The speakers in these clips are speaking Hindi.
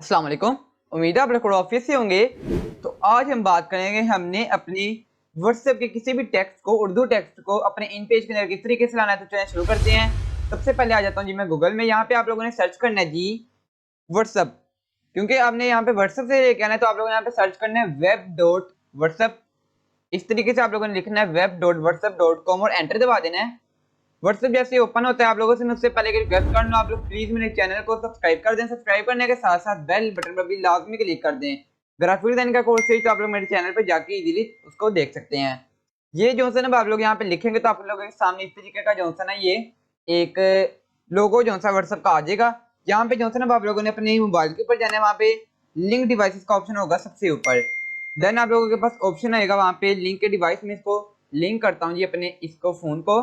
अस्सलाम वालेकुम। उम्मीद है आप लोग ऑफिस से होंगे। तो आज हम बात करेंगे हमने अपनी व्हाट्सएप के किसी भी टेक्स्ट को, उर्दू टेक्स्ट को अपने इन पेज के अंदर किस तरीके से लाना है। तो चलिए शुरू करते हैं। सबसे पहले आ जाता हूँ जी मैं गूगल में। यहाँ पे आप लोगों ने सर्च करना है जी व्हाट्सएप, क्योंकि आपने यहाँ पे व्हाट्सएप से लेके आना है। तो आप लोगों ने यहाँ पे सर्च करना है वेब डॉट व्हाट्सएप। इस तरीके से आप लोगों ने लिखना है web dot WhatsApp dot com और एंटर दबा देना है। व्हाट्सएप जैसे ओपन होता है आप लोगों से मैं उससे पहले रिक्वेस्ट कर लूँ, आप लोग प्लीज मेरे चैनल को सब्सक्राइब कर दें। सब्सक्राइब करने के साथ साथ बेल बटन पर भी लाजमी क्लिक कर दें। अगर आप फ्री का कोर्स है तो आप लोग मेरे चैनल पर जाके इजीली उसको देख सकते हैं। ये जो है ना आप लोग यहाँ पे लिखेंगे तो आप लोगों के सामने इस तरीके का जो है ना ये एक लोगो जो है व्हाट्सएप का आ जाएगा। यहाँ पे जो है ना आप लोगों ने अपने मोबाइल के ऊपर जाना है, वहाँ पे लिंक डिवाइसेस का ऑप्शन होगा सबसे ऊपर। देन आप लोगों के पास ऑप्शन आएगा वहाँ पे लिंक के डिवाइस में। इसको लिंक करता हूँ जी अपने इसको फोन को।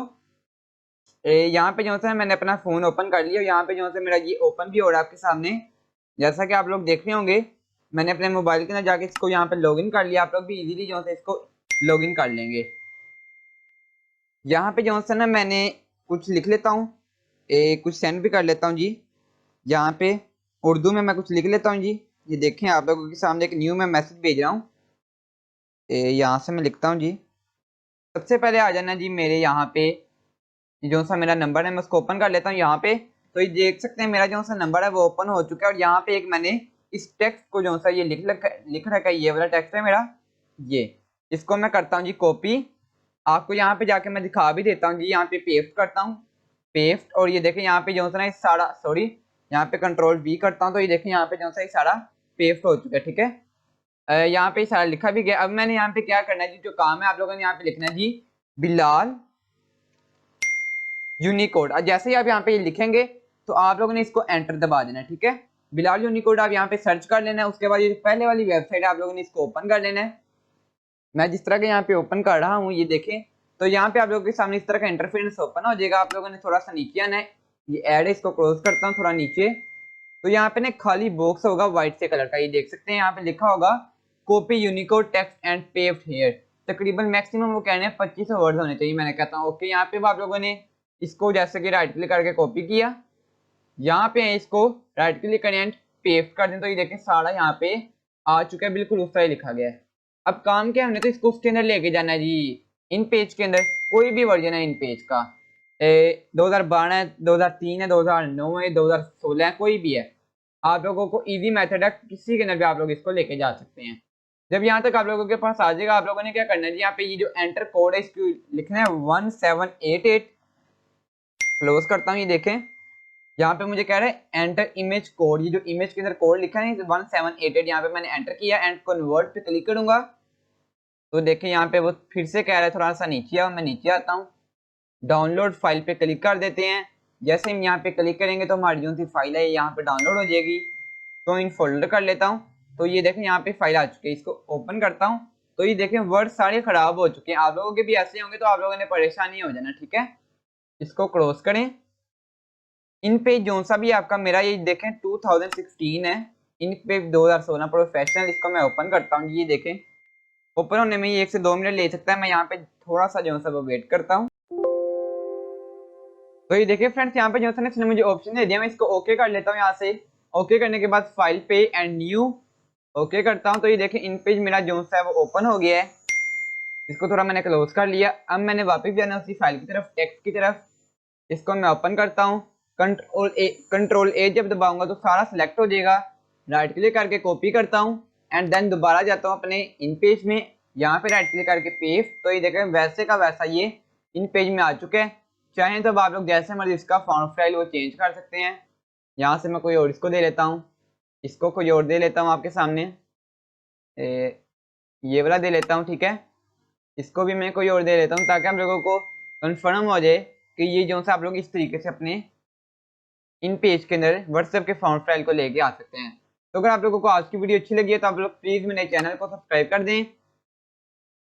यहाँ पे जो है मैंने अपना फोन ओपन कर लिया। यहाँ पे जो है मेरा ये ओपन भी हो रहा है आपके सामने, जैसा कि आप लोग देख रहे होंगे। मैंने अपने मोबाइल के अंदर जाके इसको यहाँ पे लॉगिन कर लिया। आप लोग भी इजीली जो है इसको लॉगिन कर लेंगे। यहाँ पे जो है ना मैंने कुछ लिख लेता हूँ, कुछ सेंड भी कर लेता हूँ जी। यहाँ पे उर्दू में मैं कुछ लिख लेता हूँ जी। ये देखें आप लोगों के सामने एक न्यू मैं मैसेज भेज रहा हूँ। यहाँ से मैं लिखता हूँ जी। सबसे पहले आ जाना जी मेरे यहाँ पे जो सा मेरा नंबर है, मैं उसको ओपन कर लेता हूँ यहाँ पे। तो ये देख सकते हैं मेरा जो सा नंबर है वो ओपन हो चुका है। और यहाँ पे एक मैंने इस टेक्स्ट को जो सा ये लिख रखा है, ये वाला टेक्स्ट है मेरा ये। इसको मैं करता हूँ जी कॉपी। आपको यहाँ पे जाके मैं दिखा भी देता हूँ जी। यहाँ पे पेस्ट करता हूँ, पेस्ट। और ये देखें यहाँ पे जो सा ना सारा सॉरी यहाँ पे कंट्रोल V करता हूँ। तो ये देखें यहाँ पे जो सा सारा पेस्ट हो चुका है। ठीक है, यहाँ पे सारा लिखा भी गया। अब मैंने यहाँ पे क्या करना है जी, जो काम है आप लोगों ने यहाँ पे लिखना है जी बिलाल यूनिकोड। जैसे ही आप यहाँ पे ये लिखेंगे तो आप लोगों ने इसको एंटर दबा देना है। ठीक है, बिलाल यूनिकोड आप यहाँ पे सर्च कर लेना है। उसके बाद ये पहले वाली वेबसाइट आप लोगों ने इसको ओपन कर लेना है। मैं जिस तरह के यहाँ पे ओपन कर रहा हूँ ये देखें। तो यहाँ पे आप लोगों के सामने इस तरह का इंटरफेस ओपन हो जाएगा। आप लोगों ने थोड़ा सा नीचे आना है। ये ऐड है, इसको क्लोज करता हूँ थोड़ा नीचे। तो यहाँ पे ना खाली बॉक्स होगा व्हाइट से कलर का, ये देख सकते हैं। यहाँ पे लिखा होगा copy Unicode text and paste here. तकरीबन मैक्सिमम वो कहने हैं 2500 वर्ड होने चाहिए। मैंने कहता हूँ ओके। यहाँ पे आप लोगों ने इसको जैसे कि राइट क्लिक करके कॉपी किया, यहाँ पे इसको राइट क्लिक करें एंड पेस्ट कर दें। तो ये देखें सारा यहाँ पे आ चुका है, बिल्कुल उस तरह लिखा गया है। अब काम क्या, हमने तो इसको उसके अंदर लेके जाना है जी इन पेज के अंदर। कोई भी वर्जन है इन पेज का, 2012 है, 2003 है, 2009 है, 2016 है, कोई भी है। आप लोगों को इजी मेथड है, किसी के अंदर भी आप लोग इसको लेके जा सकते हैं। जब यहाँ तक आप लोगों के पास आ जाएगा, आप लोगों ने क्या करना है जी, यहाँ पे ये जो एंटर कोड है इसको लिखना है 1788। क्लोज करता हूँ। ये देखें यहाँ पे मुझे कह रहा है एंटर इमेज कोड। ये जो इमेज के अंदर कोड लिखा है 1788, यहाँ पे मैंने एंटर किया एंड कन्वर्ट पे क्लिक करूंगा। तो देखें यहाँ पे वो फिर से कह रहा है थोड़ा सा नीचे आओ। मैं नीचे आता हूँ, डाउनलोड फाइल पे क्लिक कर देते हैं। जैसे हम यहाँ पे क्लिक करेंगे तो हमारी जो सी फाइल है यहाँ पे डाउनलोड हो जाएगी। तो इन फोल्डर कर लेता हूँ। तो ये देखें यहाँ पे फाइल आ चुकी है, इसको ओपन करता हूँ। तो ये देखें वर्ड सारे खराब हो चुके हैं। आप लोगों के भी ऐसे होंगे तो आप लोगों ने परेशानी हो जाना। ठीक है, इसको क्लोज करें। इन पे जो सा भी आपका मेरा ये देखें 2016 है, इन पे 2016 प्रोफेशनल। इसको मैं ओपन करता हूँ। ये देखें ओपन होने में ये 1 से 2 मिनट ले सकता है। मैं यहाँ पे थोड़ा सा जो सा वो वेट करता हूँ। तो ये देखिए फ्रेंड्स, यहाँ पे जो है इसने मुझे ऑप्शन दे दिया। मैं इसको ओके कर लेता हूँ। यहाँ से ओके करने के बाद फाइल पे एंड न्यू ओके करता हूँ। तो ये देखिए इन पेज मेरा जो है वो ओपन हो गया है। इसको थोड़ा मैंने क्लोज कर लिया। अब मैंने वापस जाना है उसी फाइल की तरफ, टेक्स्ट की तरफ। इसको मैं ओपन करता हूँ। कंट्रोल ए जब दबाऊंगा तो सारा सिलेक्ट हो जाएगा। राइट क्लिक करके कॉपी करता हूँ एंड देन दोबारा जाता हूँ अपने इन पेज में। यहाँ पे राइट क्लिक करके पेस्ट। तो ये देखें वैसे का वैसा ये इन पेज में आ चुके हैं। चाहें तो आप लोग जैसे मर्जी इसका फॉन्ट स्टाइल वो चेंज कर सकते हैं। यहाँ से मैं कोई और इसको दे लेता हूँ, इसको कोई और दे लेता हूँ आपके सामने। ये वाला दे लेता हूँ। ठीक है, इसको भी मैं कोई और दे लेता हूँ ताकि हम लोगों को कंफर्म हो जाए कि ये जो सा आप लोग इस तरीके से अपने इन पेज के अंदर व्हाट्सएप के फॉन्ट स्टाइल को लेके आ सकते हैं। तो अगर आप लोगों को आज की वीडियो अच्छी लगी है तो आप लोग प्लीज मेरे चैनल को सब्सक्राइब कर दें।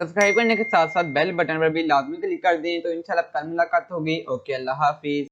सब्सक्राइब करने के साथ साथ बेल बटन पर भी लाजमी क्लिक कर दें। तो इंशाल्लाह कल मुलाकात होगी। ओके, अल्लाह हाफिज।